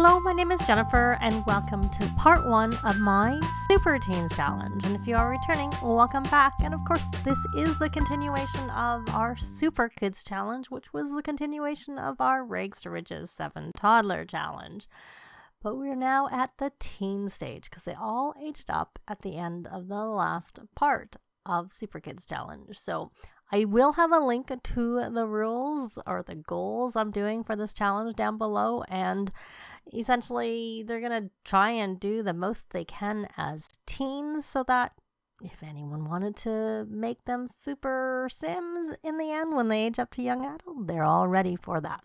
Hello, my name is Jennifer, and welcome to part 1 of my Super Teens Challenge. And if you are returning, welcome back. And of course, this is the continuation of our Super Kids Challenge, which was the continuation of our Rags to Riches 7 Toddler Challenge. But we're now at the teen stage because they all aged up at the end of the last part of Super Kids Challenge. So I will have a link to the rules or the goals I'm doing for this challenge down below, and essentially they're going to try and do the most they can as teens so that if anyone wanted to make them super Sims in the end when they age up to young adult, they're all ready for that.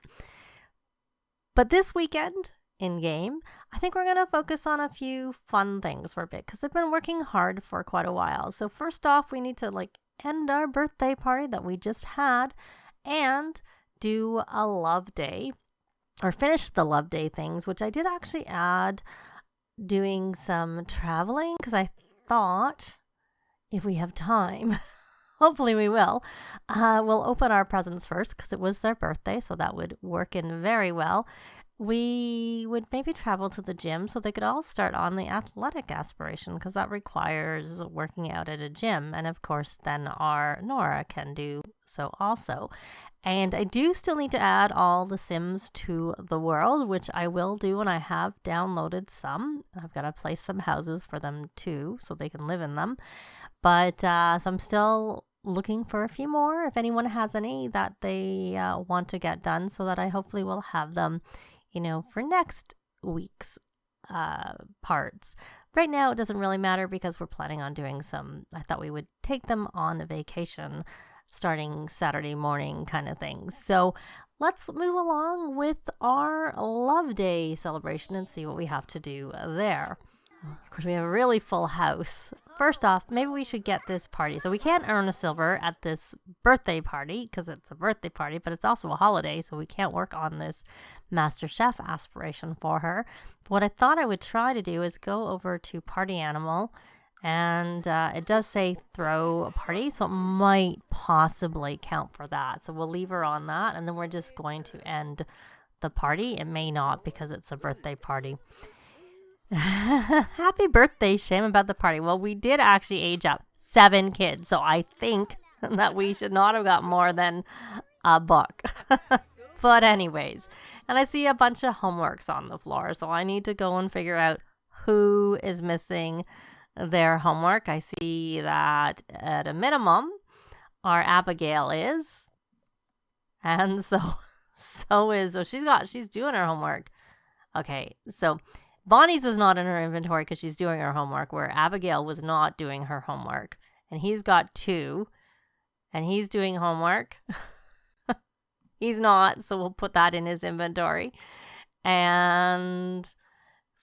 But this weekend in game, I think we're going to focus on a few fun things for a bit because they've been working hard for quite a while. So first off, we need to end our birthday party that we just had and do a love day or finish the love day things, which I did actually add doing some traveling because I thought if we have time, hopefully we will, we'll open our presents first because it was their birthday, so that would work in very well. We would maybe travel to the gym so they could all start on the athletic aspiration because that requires working out at a gym. And of course, then our Nora can do so also. And I do still need to add all the Sims to the world, which I will do, and I have downloaded some. I've got to place some houses for them too so they can live in them. But so I'm still looking for a few more if anyone has any that they want to get done so that I hopefully will have them for next week's parts. Right now, it doesn't really matter because we're planning on doing I thought we would take them on a vacation starting Saturday morning kind of things. So let's move along with our Love Day celebration and see what we have to do there. Of course, we have a really full house. First off, maybe we should get this party. So we can't earn a silver at this birthday party because it's a birthday party, but it's also a holiday, so we can't work on this Master Chef aspiration for her. What I thought I would try to do is go over to Party Animal, and it does say throw a party, so it might possibly count for that. So we'll leave her on that, and then we're just going to end the party. It may not because it's a birthday party. Happy birthday, shame about the party. Well, we did actually age up 7 kids, so I think that we should not have got more than a book. But anyways, and I see a bunch of homeworks on the floor, so I need to go and figure out who is missing their homework. I see that at a minimum, our Abigail is, and so she's doing her homework. Okay, so Bonnie's is not in her inventory because she's doing her homework, where Abigail was not doing her homework. And he's got 2, and he's doing homework. He's not, so we'll put that in his inventory. And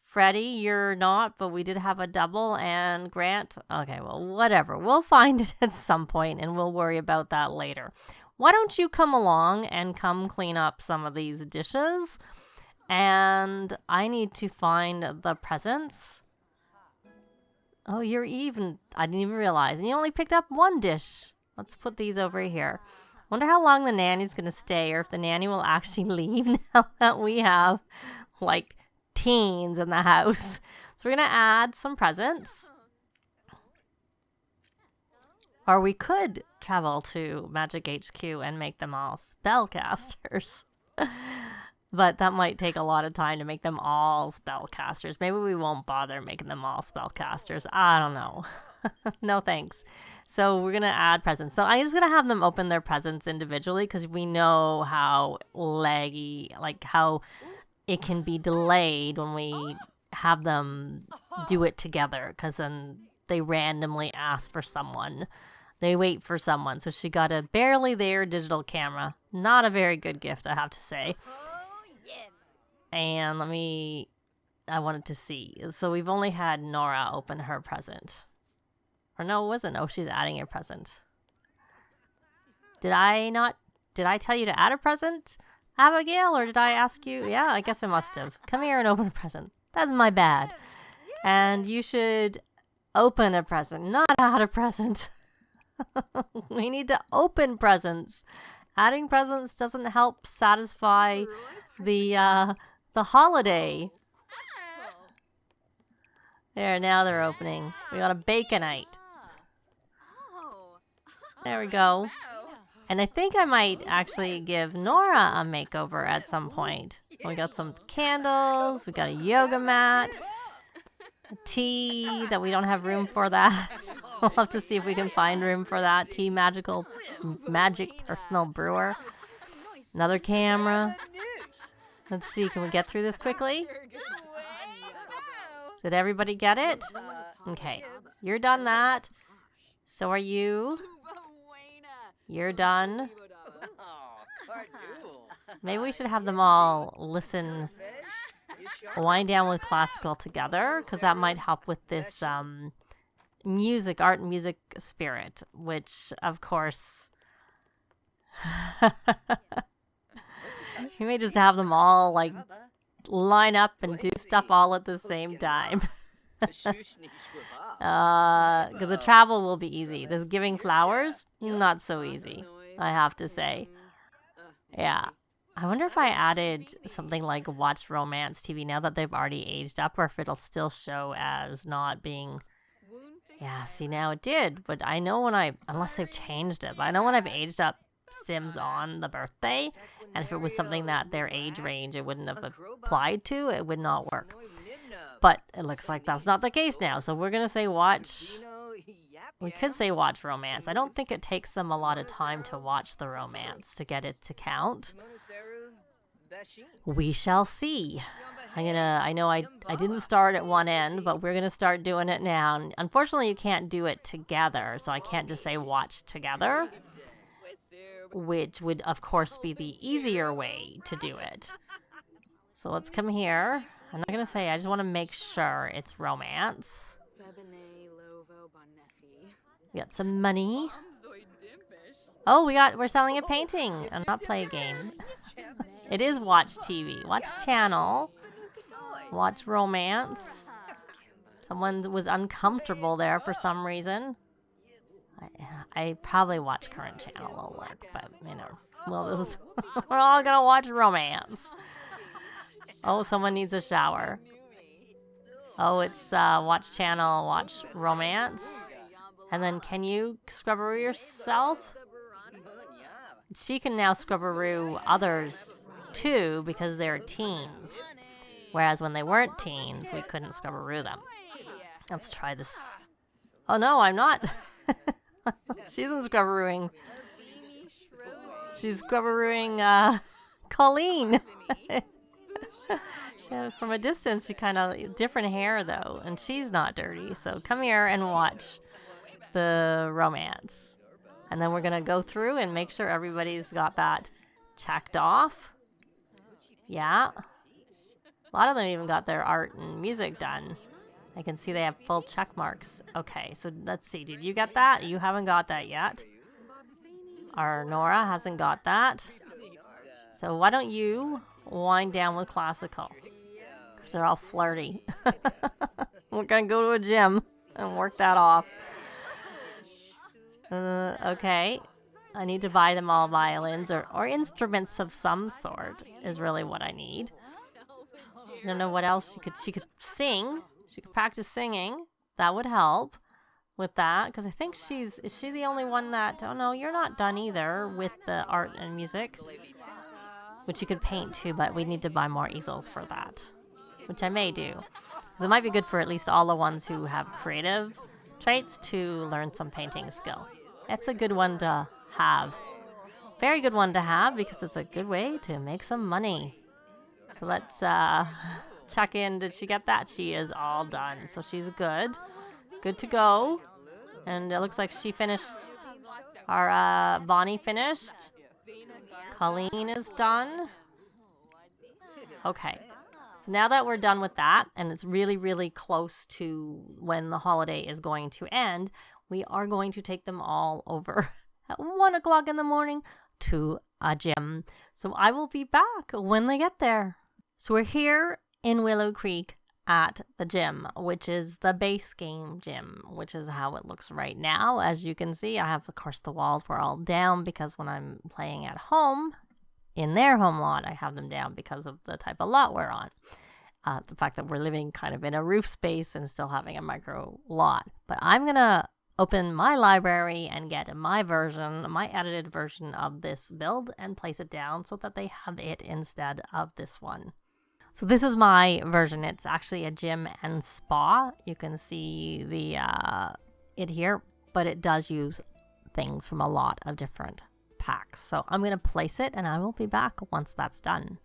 Freddie, you're not, but we did have a double. And Grant, okay, well, whatever. We'll find it at some point, and we'll worry about that later. Why don't you come along and come clean up some of these dishes? And I need to find the presents. Oh, you're even. I didn't even realize. And you only picked up 1 dish. Let's put these over here. Wonder how long the nanny's going to stay or if the nanny will actually leave now that we have teens in the house. So we're going to add some presents. Or we could travel to Magic HQ and make them all spellcasters. But that might take a lot of time to make them all spellcasters. Maybe we won't bother making them all spellcasters. I don't know. No thanks. So we're going to add presents. So I'm just going to have them open their presents individually because we know how laggy, how it can be delayed when we have them do it together because then they randomly ask for someone. They wait for someone. So she got a barely there digital camera. Not a very good gift, I have to say. And I wanted to see. So we've only had Nora open her present. Or no, it wasn't. Oh, she's adding a present. Did I tell you to add a present, Abigail? Or did I ask you? Yeah, I guess I must have. Come here and open a present. That's my bad. And you should open a present, not add a present. We need to open presents. Adding presents doesn't help satisfy the holiday There, now they're opening. We got a baconite. There we go. And I think I might actually give Nora a makeover at some point. We got some candles. We got a yoga mat. A tea that we don't have room for that. We'll have to see if we can find room for that. Tea magic personal brewer. Another camera. Let's see, can we get through this quickly? Did everybody get it? Okay, you're done that. So are you. You're done. Maybe we should have them all listen, wind down with classical together, because that might help with this art and music spirit, which, of course, you may just have them all, like, line up and do stuff all at the same time. Because the travel will be easy. This giving flowers, not so easy, I have to say. Yeah. I wonder if I added something like watch romance TV now that they've already aged up, or if it'll still show as not being... Yeah, see, now it did. But I know unless they've changed it, but I know when I've aged up Sims on the birthday, and if it was something that their age range it wouldn't have applied to, it would not work. But it looks like that's not the case now, so we're going to say watch. We could say watch romance. I don't think it takes them a lot of time to watch the romance to get it to count. We shall see. I know I didn't start at one end, but we're going to start doing it now. And unfortunately, you can't do it together, so I can't just say watch together, which would, of course, be the easier way to do it. So let's come here. I'm not going to say, I just want to make sure it's romance. We got some money. Oh, we're selling a painting and not play a game. It is watch TV. Watch channel. Watch romance. Someone was uncomfortable there for some reason. I probably watch current channel will work, but you know, we're all gonna watch romance. Oh, someone needs a shower. Oh, it's watch channel, watch romance. And then can you scrubberoo yourself? She can now scrubberoo others too because they're teens. Whereas when they weren't teens, we couldn't scrubberoo them. Let's try this. Oh no, I'm not. She isn't scrubberooing. She's scrubberooing Colleen. From a distance, she kind of different hair though, and she's not dirty. So come here and watch the romance, and then we're gonna go through and make sure everybody's got that checked off. Yeah, a lot of them even got their art and music done. I can see they have full check marks. Okay, so let's see. Did you get that? You haven't got that yet. Our Nora hasn't got that. So why don't you wind down with classical? Because they're all flirty. We're going to go to a gym and work that off. Okay. I need to buy them all violins or instruments of some sort is really what I need. I don't know what else she could sing. She could practice singing. That would help with that. Because I think is she the only one that... Oh, no, you're not done either with the art and music. Which you could paint too, but we need to buy more easels for that. Which I may do. Because it might be good for at least all the ones who have creative traits to learn some painting skill. It's a good one to have. Very good one to have because it's a good way to make some money. So let's check in. Did she get that? She is all done. So she's good. Good to go. And it looks like she finished. Our Bonnie finished. Colleen is done. Okay. So now that we're done with that, and it's really, really close to when the holiday is going to end, we are going to take them all over at 1 o'clock in the morning to a gym. So I will be back when they get there. So we're here in Willow Creek at the gym, which is the base game gym, which is how it looks right now. As you can see, I have, of course, the walls were all down because when I'm playing at home, in their home lot, I have them down because of the type of lot we're on. the fact that we're living kind of in a roof space and still having a micro lot. But I'm going to open my library and get my version, my edited version of this build and place it down so that they have it instead of this one. So this is my version. It's actually a gym and spa. You can see the it here, but it does use things from a lot of different packs. So I'm going to place it and I will be back once that's done.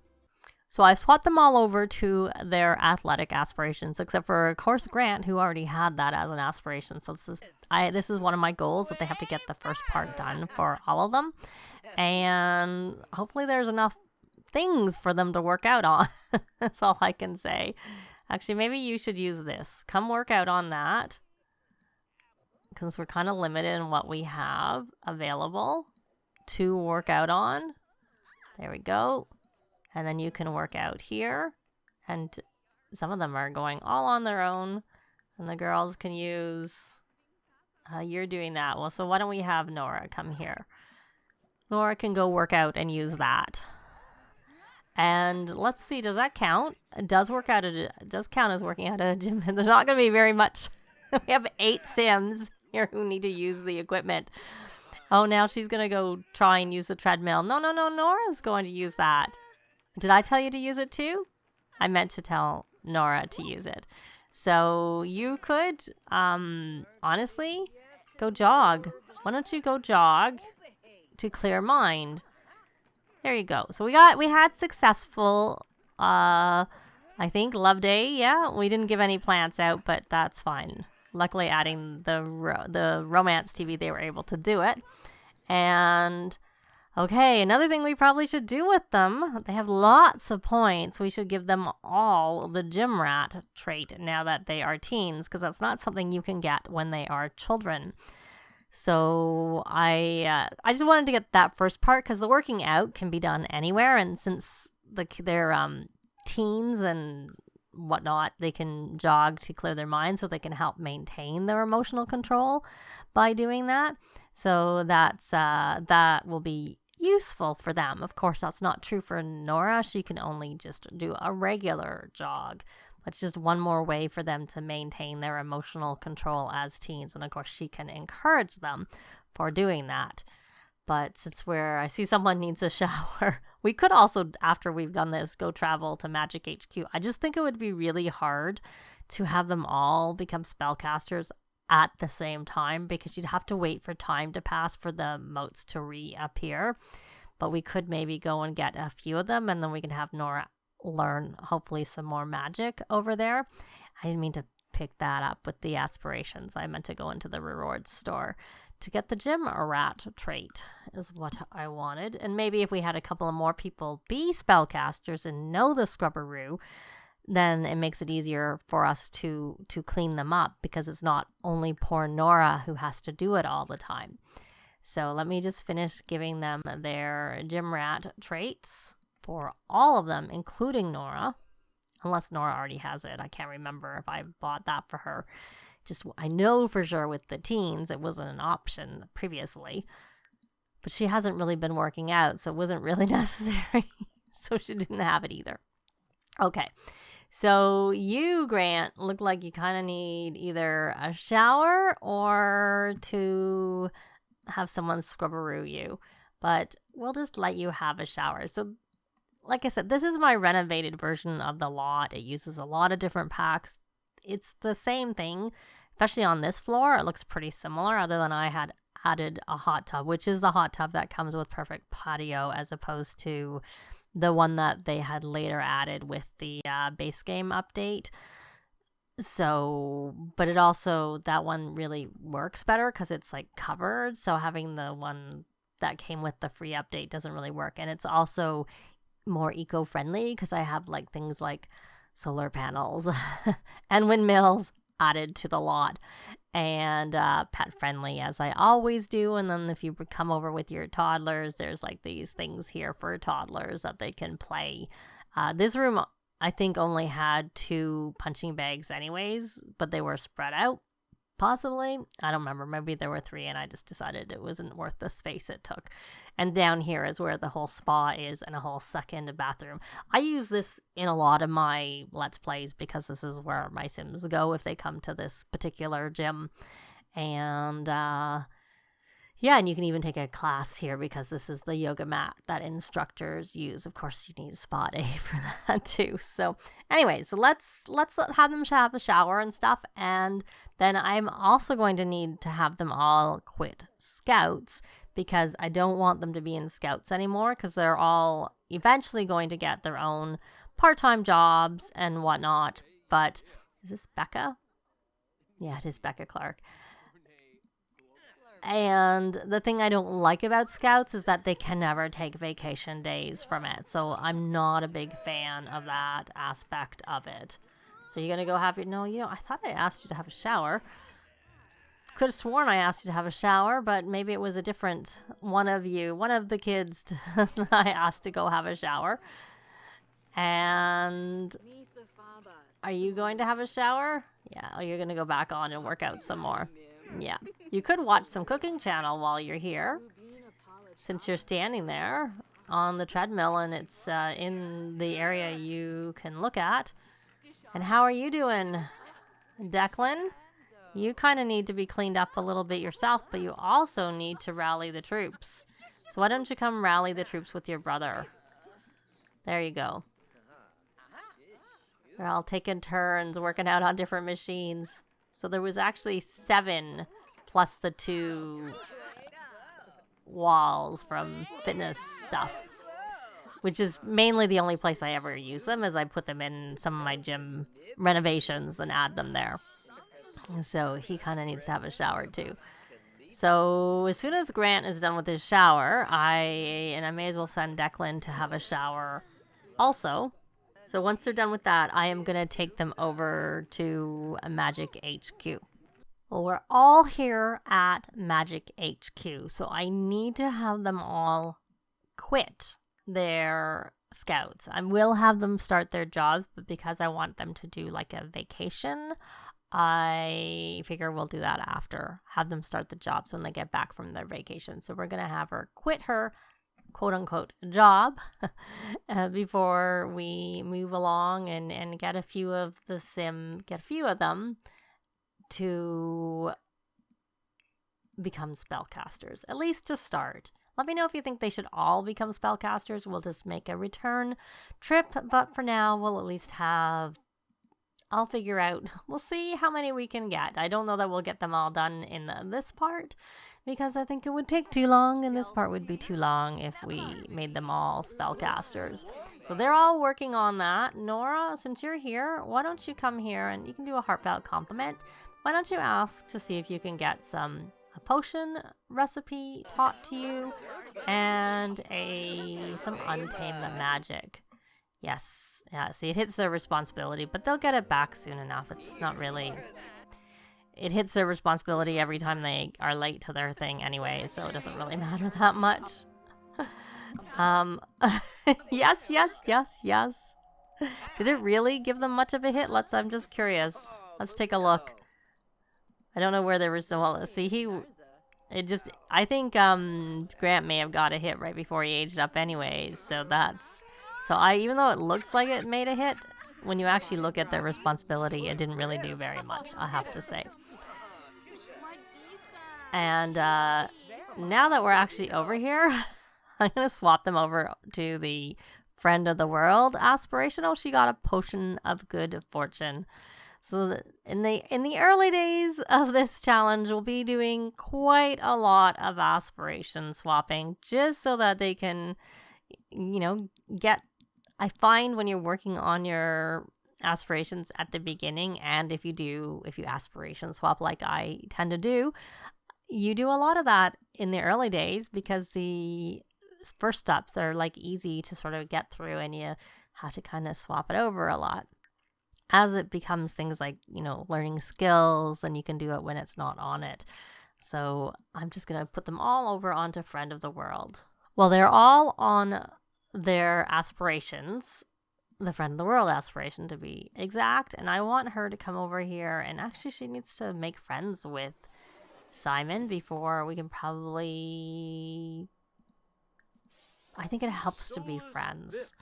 So I've swapped them all over to their athletic aspirations, except for, of course, Grant, who already had that as an aspiration. So this is one of my goals, that they have to get the first part done for all of them. And hopefully there's enough things for them to work out on. That's all I can say. Actually, maybe you should use this. Come work out on that, because we're kind of limited in what we have available to work out on. There we go. And then you can work out here. And some of them are going all on their own. And the girls can use... you're doing that. Well, so why don't we have Nora come here? Nora can go work out and use that. And let's see, does that count? It does work out. It does count as working out at a gym. There's not going to be very much. We have 8 Sims here who need to use the equipment. Oh, now she's going to go try and use the treadmill. No, Nora's going to use that. Did I tell you to use it too? I meant to tell Nora to use it. So you could, honestly, go jog. Why don't you go jog to clear mind? There you go. So we had successful, I think, Love Day. Yeah, we didn't give any plants out, but that's fine. Luckily, adding the romance TV, they were able to do it. And... okay, another thing we probably should do with them, they have lots of points. We should give them all the gym rat trait now that they are teens, because that's not something you can get when they are children. So I just wanted to get that first part, because the working out can be done anywhere, and since they're teens and whatnot, they can jog to clear their mind, so they can help maintain their emotional control by doing that. So that will be useful for them. Of course, that's not true for Nora. She can only just do a regular jog. It's just one more way for them to maintain their emotional control as teens. And of course, she can encourage them for doing that. But since I see someone needs a shower, we could also, after we've done this, go travel to Magic HQ. I just think it would be really hard to have them all become spellcasters at the same time, because you'd have to wait for time to pass for the motes to reappear. But we could maybe go and get a few of them, and then we can have Nora learn hopefully some more magic over there. I didn't mean to pick that up with the aspirations. I meant to go into the rewards store to get the gym rat trait is what I wanted. And maybe if we had a couple of more people be spellcasters and know the Scrubberoo, then it makes it easier for us to clean them up, because it's not only poor Nora who has to do it all the time. So let me just finish giving them their gym rat traits for all of them, including Nora, unless Nora already has it. I can't remember if I bought that for her. I know for sure with the teens it wasn't an option previously, but she hasn't really been working out, so it wasn't really necessary. So she didn't have it either. Okay. So you, Grant, look like you kind of need either a shower or to have someone scrubberoo you. But we'll just let you have a shower. So like I said, this is my renovated version of the lot. It uses a lot of different packs. It's the same thing, especially on this floor. It looks pretty similar, other than I had added a hot tub, which is the hot tub that comes with Perfect Patio, as opposed to the one that they had later added with the base game update. So, but it also, that one really works better because it's like covered. So having the one that came with the free update doesn't really work. And it's also more eco-friendly because I have like things like solar panels and windmills added to the lot, and pet friendly, as I always do. And then if you come over with your toddlers, there's like these things here for toddlers that they can play. This room, I think, only had 2 punching bags anyways, but they were spread out. Possibly. I don't remember. Maybe there were 3 and I just decided it wasn't worth the space it took. And down here is where the whole spa is and a whole second bathroom. I use this in a lot of my Let's Plays because this is where my Sims go if they come to this particular gym. And yeah, and you can even take a class here because this is the yoga mat that instructors use. Of course, you need a spa day for that too. So anyway, so let's have them have the shower and stuff. And then I'm also going to need to have them all quit Scouts because I don't want them to be in Scouts anymore because they're all eventually going to get their own part-time jobs and whatnot. But is this Becca? Yeah, it is Becca Clark. And the thing I don't like about Scouts is that they can never take vacation days from it. So I'm not a big fan of that aspect of it. So you're going to go have your... No, I thought I asked you to have a shower. Could have sworn I asked you to have a shower, but maybe it was a different one of the kids I asked to go have a shower. And are you going to have a shower? Yeah, oh, you're going to go back on and work out some more. Yeah, you could watch some cooking channel while you're here, since you're standing there on the treadmill and it's in the area you can look at. And how are you doing, Declan? You kind of need to be cleaned up a little bit yourself, but you also need to rally the troops. So why don't you come rally the troops with your brother? There you go. They're all taking turns working out on different machines. So there was actually 7 plus the 2 walls from fitness stuff, which is mainly the only place I ever use them, as I put them in some of my gym renovations and add them there. So he kind of needs to have a shower too. So as soon as Grant is done with his shower, I may as well send Declan to have a shower also. So once they're done with that, I am going to take them over to Magic HQ. Well, we're all here at Magic HQ, so I need to have them all quit their Scouts. I will have them start their jobs, but because I want them to do like a vacation, I figure we'll do that after. Have them start the jobs when they get back from their vacation. So we're going to have her quit her quote-unquote job before we move along and get a few of them to become spellcasters, at least to start. Let me know if you think they should all become spellcasters. We'll just make a return trip, but for now we'll at least have... I'll figure out, we'll see how many we can get. I don't know that we'll get them all done in this part because I think it would take too long, and this part would be too long if we made them all spellcasters. So they're all working on that. Nora, since you're here, why don't you come here and you can do a heartfelt compliment. Why don't you ask to see if you can get a potion recipe taught to you and some untamed magic. Yes. Yeah, see, it hits their responsibility, but they'll get it back soon enough. It's not really... It hits their responsibility every time they are late to their thing anyway, so it doesn't really matter that much. Yes. Did it really give them much of a hit? I'm just curious. Let's take a look. I don't know where there was... Well, see, I think Grant may have got a hit right before he aged up anyways, so that's... So even though it looks like it made a hit, when you actually look at their responsibility, it didn't really do very much, I have to say. And now that we're actually over here, I'm going to swap them over to the Friend of the World aspiration. Oh, she got a potion of good fortune. So in the early days of this challenge, we'll be doing quite a lot of aspiration swapping, just so that they can, get... I find when you're working on your aspirations at the beginning, and if you aspiration swap like I tend to do, you do a lot of that in the early days because the first steps are like easy to sort of get through and you have to kind of swap it over a lot. As it becomes things like, learning skills, and you can do it when it's not on it. So I'm just going to put them all over onto Friend of the World. Well, they're all on their aspirations. the friend of the world aspiration to be exact. And I want her to come over here, and actually she needs to make friends with Simon before we can probably... I think it helps to be friends.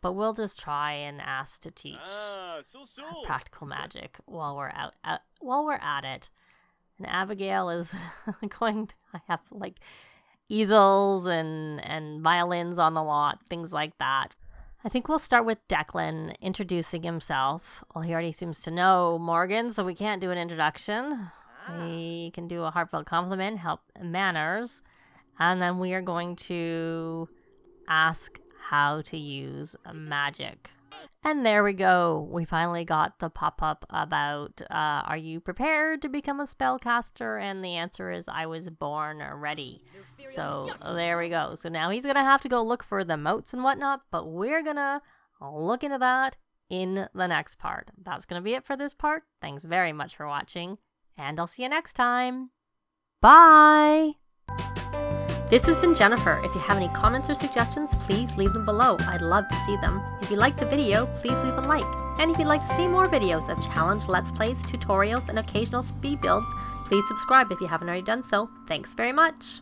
But we'll just try and ask to teach practical magic while we're at it. And Abigail is going to have like easels and violins on the lot, things like that. I think we'll start with Declan introducing himself. Well, he already seems to know Morgan, so we can't do an introduction. We can do a heartfelt compliment, help manners, and then we are going to ask how to use magic. And there we go. We finally got the pop-up about, are you prepared to become a spellcaster? And the answer is, I was born ready. So there we go. So now he's going to have to go look for the moats and whatnot, but we're going to look into that in the next part. That's going to be it for this part. Thanks very much for watching, and I'll see you next time. Bye! This has been Jennifer. If you have any comments or suggestions, please leave them below. I'd love to see them. If you liked the video, please leave a like. And if you'd like to see more videos of challenge, let's plays, tutorials, and occasional speed builds, please subscribe if you haven't already done so. Thanks very much.